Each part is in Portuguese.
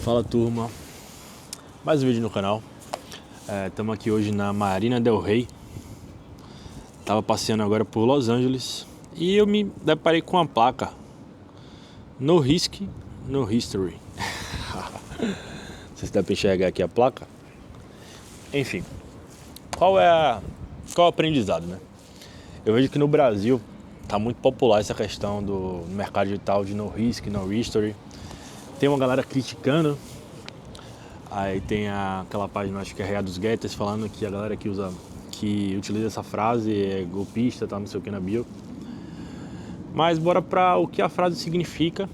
Fala turma, mais um vídeo no canal. Estamos aqui hoje na Marina del Rey. Tava passeando agora por Los Angeles e eu me deparei com uma placa: No Risk, No History. Não sei se dá para enxergar aqui a placa. Enfim, qual é o aprendizado, né? Eu vejo que no Brasil tá muito popular essa questão do mercado digital de No Risk, No History. Tem uma galera criticando. Aí tem aquela página, acho que é Real dos Getters, falando que a galera que utiliza essa frase é golpista, tá, não sei o que na bio. Mas bora pra o que a frase significa.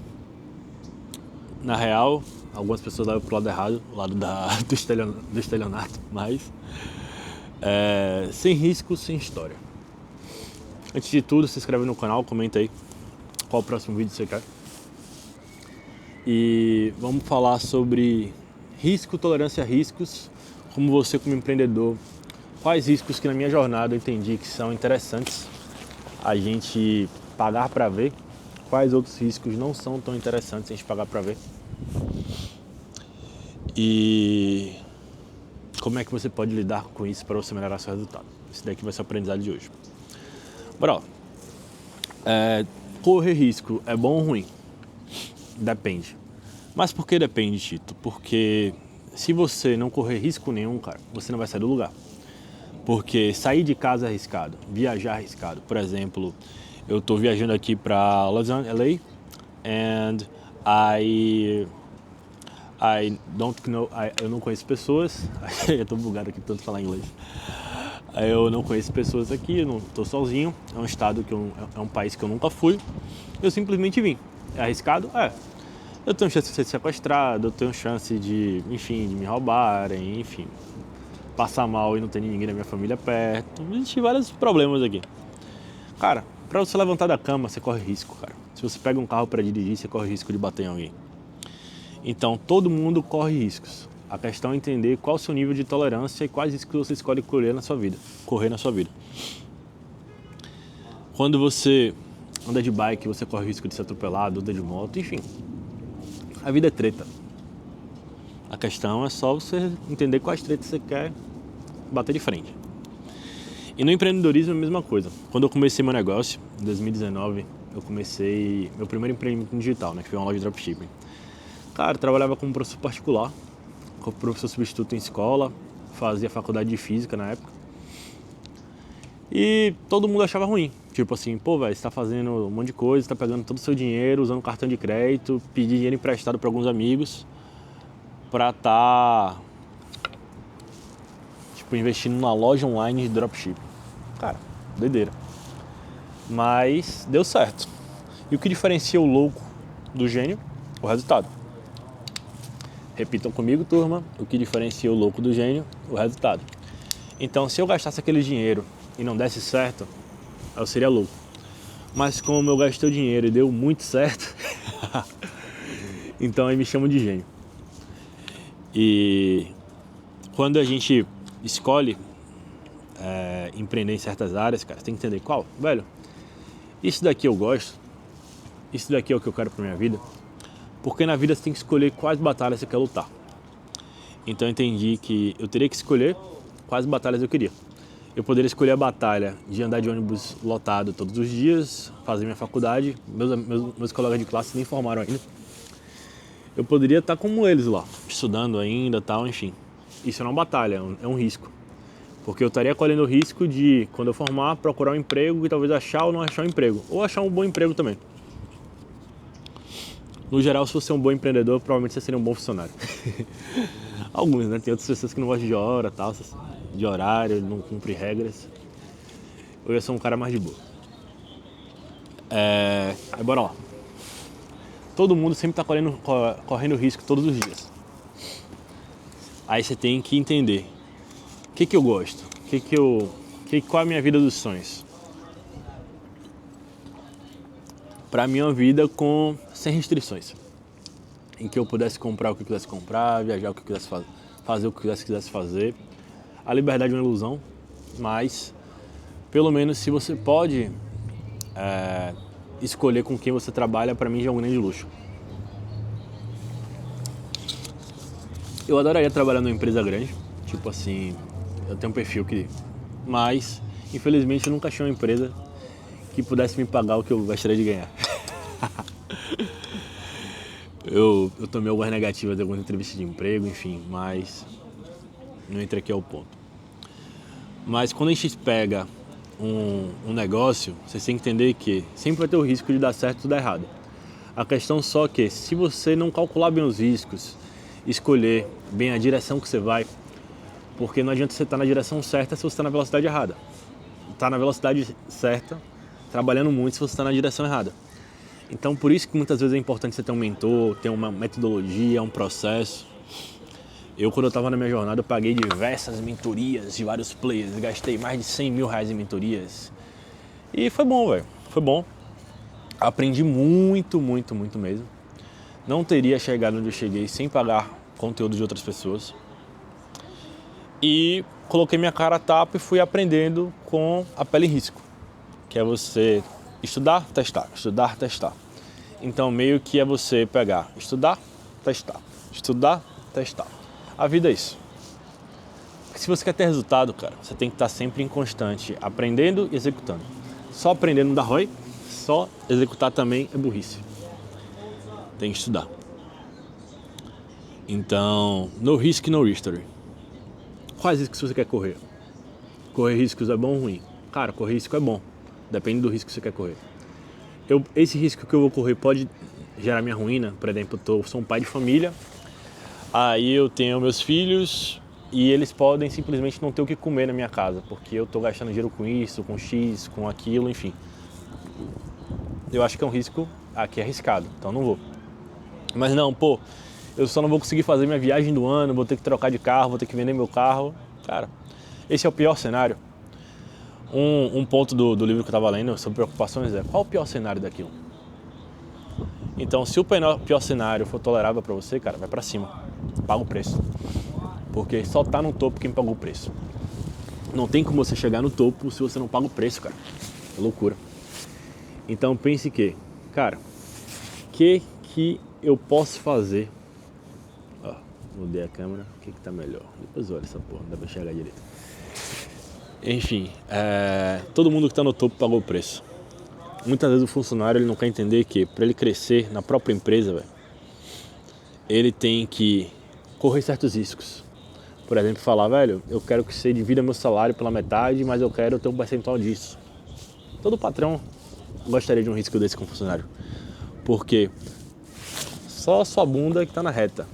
Na real, algumas pessoas levam pro lado errado, o lado do estelionato, mas sem risco, sem história. Antes de tudo, se inscreve no canal, comenta aí qual o próximo vídeo você quer. E vamos falar sobre risco, tolerância a riscos, como você como empreendedor, quais riscos que na minha jornada eu entendi que são interessantes a gente pagar para ver, quais outros riscos não são tão interessantes a gente pagar para ver. E como é que você pode lidar com isso para você melhorar seu resultado. Esse daqui vai ser o aprendizado de hoje. Bora, correr risco é bom ou ruim? Depende. Mas por que depende, Tito? Porque se você não correr risco nenhum, cara, você não vai sair do lugar. Porque sair de casa é arriscado, viajar é arriscado. Por exemplo, eu tô viajando aqui para Los Angeles, and I don't know, eu não conheço pessoas. Eu tô bugado aqui tanto falar inglês. Eu não conheço pessoas aqui, eu não tô sozinho. É um estado é um país que eu nunca fui. Eu simplesmente vim. É arriscado? É. Eu tenho chance de ser sequestrado, eu tenho chance de me roubarem, enfim, passar mal e não ter ninguém da minha família perto. Existem vários problemas aqui. Cara, pra você levantar da cama, você corre risco, cara. Se você pega um carro pra dirigir, você corre risco de bater em alguém. Então, todo mundo corre riscos. A questão é entender qual o seu nível de tolerância e quais riscos você escolhe correr na sua vida. Quando você anda de bike, você corre risco de ser atropelado, anda de moto, enfim. A vida é treta. A questão é só você entender quais tretas você quer bater de frente. E no empreendedorismo é a mesma coisa. Quando eu comecei meu negócio, em 2019, eu comecei meu primeiro empreendimento digital, né, que foi uma loja de dropshipping. Cara, eu trabalhava como professor particular, como professor substituto em escola, fazia faculdade de física na época. E todo mundo achava ruim. Tipo assim, pô, velho, você tá fazendo um monte de coisa, tá pegando todo o seu dinheiro, usando cartão de crédito, pedir dinheiro emprestado para alguns amigos pra investindo numa loja online de dropship. Cara, doideira. Mas deu certo. E o que diferencia o louco do gênio? O resultado. Repitam comigo, turma. O que diferencia o louco do gênio? O resultado. Então, se eu gastasse aquele dinheiro e não desse certo, eu seria louco. Mas como eu gastei o dinheiro e deu muito certo, então aí me chamam de gênio. E quando a gente escolhe empreender em certas áreas, cara, você tem que entender qual. Velho, isso daqui eu gosto, isso daqui é o que eu quero pra minha vida, porque na vida você tem que escolher quais batalhas você quer lutar. Então eu entendi que eu teria que escolher quais batalhas eu queria. Eu poderia escolher a batalha de andar de ônibus lotado todos os dias, fazer minha faculdade. Meus colegas de classe nem formaram ainda. Eu poderia estar como eles lá, estudando ainda, tal, enfim. Isso não é uma batalha, é um risco. Porque eu estaria colhendo o risco de, quando eu formar, procurar um emprego e talvez achar ou não achar um emprego. Ou achar um bom emprego também. No geral, se você é um bom empreendedor, provavelmente você seria um bom funcionário. Alguns, né? Tem outras pessoas que não gostam de hora, tal, de horário, não cumpre regras. Eu sou um cara mais de boa. Aí bora lá. Todo mundo sempre tá correndo risco todos os dias. Aí você tem que entender o que eu gosto, qual é a minha vida dos sonhos. Pra mim é uma vida sem restrições, em que eu pudesse comprar o que eu quisesse comprar, viajar o que eu quisesse fazer o que eu quisesse fazer. A liberdade é uma ilusão, mas pelo menos se você pode escolher com quem você trabalha, pra mim já é um grande luxo. Eu adoraria trabalhar numa empresa grande, tipo assim, eu tenho um perfil que... Mas, infelizmente, eu nunca achei uma empresa que pudesse me pagar o que eu gostaria de ganhar. Eu tomei algumas negativas de algumas entrevistas de emprego, enfim, mas não entra aqui ao ponto. Mas quando a gente pega um negócio, você tem que entender que sempre vai ter o risco de dar certo ou dar errado. A questão só é que se você não calcular bem os riscos, escolher bem a direção que você vai, porque não adianta você estar na direção certa se você está na velocidade errada. Está na velocidade certa, trabalhando muito se você está na direção errada. Então, por isso que muitas vezes é importante você ter um mentor, ter uma metodologia, um processo. Eu, quando eu estava na minha jornada, eu paguei diversas mentorias de vários players. Gastei mais de 100 mil reais em mentorias. E foi bom, velho. Foi bom. Aprendi muito, muito, muito mesmo. Não teria chegado onde eu cheguei sem pagar conteúdo de outras pessoas. E coloquei minha cara a tapa e fui aprendendo com a pele em risco. Que é você estudar, testar, estudar, testar. Então, meio que é você pegar, estudar, testar. A vida é isso. Porque se você quer ter resultado, cara, você tem que estar sempre em constante, aprendendo e executando. Só aprender não dá ROI, só executar também é burrice. Tem que estudar. Então, no risk, no history. Quais riscos você quer correr? Correr riscos é bom ou ruim? Cara, correr risco é bom. Depende do risco que você quer correr. Esse risco que eu vou correr pode gerar minha ruína. Por exemplo, eu sou um pai de família, aí eu tenho meus filhos e eles podem simplesmente não ter o que comer na minha casa, porque eu estou gastando dinheiro com isso, com X, com aquilo, enfim. Eu acho que é um risco aqui arriscado, então não vou. Mas não, eu só não vou conseguir fazer minha viagem do ano, vou ter que trocar de carro, vou ter que vender meu carro. Cara, esse é o pior cenário. Um ponto do livro que eu estava lendo sobre preocupações é: qual o pior cenário daquilo? Então, se o pior cenário for tolerável para você, cara, vai para cima, paga o preço. Porque só tá no topo quem pagou o preço. Não tem como você chegar no topo se você não paga o preço, cara. É loucura. Então pense que, cara, que eu posso fazer? Ó, mudei a câmera, o que tá melhor? Depois olha essa porra, não dá pra enxergar direito. Enfim, todo mundo que está no topo pagou o preço. Muitas vezes o funcionário ele não quer entender que para ele crescer na própria empresa, véio, ele tem que correr certos riscos. Por exemplo, falar, velho, eu quero que você divida meu salário pela metade, mas eu quero ter um percentual disso. Todo patrão gostaria de um risco desse com o funcionário. Porque só a sua bunda que está na reta.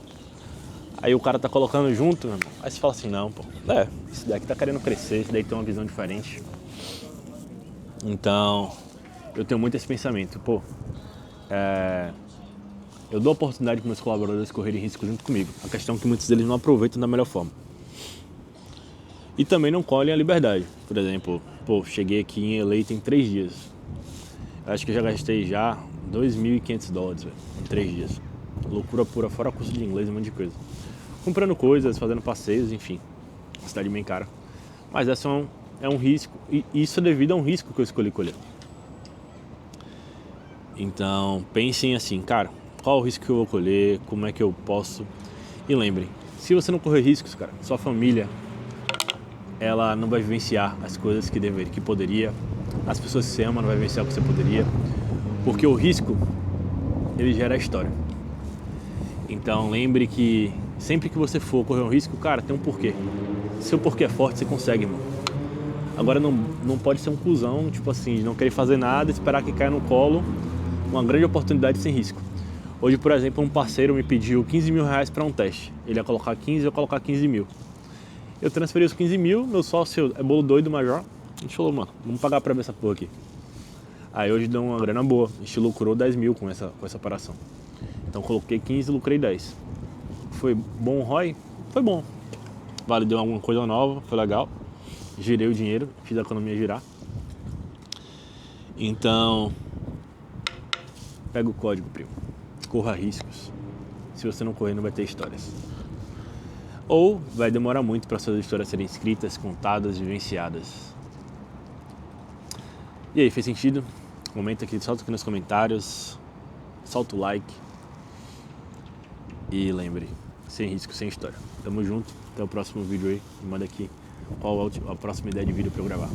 Aí o cara tá colocando junto, meu irmão. Aí você fala assim, não, esse daqui tá querendo crescer, esse daí tem uma visão diferente. Então, eu tenho muito esse pensamento, eu dou oportunidade para meus colaboradores correrem risco junto comigo. A questão é que muitos deles não aproveitam da melhor forma. E também não colhem a liberdade. Por exemplo, cheguei aqui em LA tem 3 dias. Eu acho que eu já gastei já $2.500, velho, em 3 dias. Loucura pura, fora curso de inglês e um monte de coisa. Comprando coisas, fazendo passeios, enfim. Uma cidade bem cara. Mas essa é um risco, e isso é devido a um risco que eu escolhi colher. Então, pensem assim, cara, qual o risco que eu vou colher, como é que eu posso... E lembrem, se você não correr riscos, cara, sua família, ela não vai vivenciar as coisas que poderia. As pessoas que você ama não vai vivenciar o que você poderia. Porque o risco, ele gera a história. Então, lembre que sempre que você for correr um risco, cara, tem um porquê. Se o porquê é forte, você consegue, irmão. Agora não pode ser um cuzão, tipo assim, de não querer fazer nada, esperar que caia no colo uma grande oportunidade sem risco. Hoje, por exemplo, um parceiro me pediu 15 mil reais para um teste. Ele ia colocar 15, eu ia colocar 15 mil. Eu transferi os 15 mil, meu sócio é bolo doido, major. A gente falou, mano, vamos pagar pra ver essa porra aqui. Aí hoje deu uma grana boa, a gente lucrou 10 mil com essa operação. Então coloquei 15 e lucrei 10. Foi bom o ROI? Foi bom. Validou alguma coisa nova, foi legal. Girei o dinheiro, fiz a economia girar. Então, pega o código, primo. Corra riscos. Se você não correr, não vai ter histórias. Ou vai demorar muito para suas histórias serem escritas, contadas, vivenciadas. E aí, fez sentido? Comenta aqui, solta aqui nos comentários. Solta o like. E lembre, sem risco, sem história. Tamo junto, até o próximo vídeo aí. Me manda aqui qual a próxima ideia de vídeo pra eu gravar.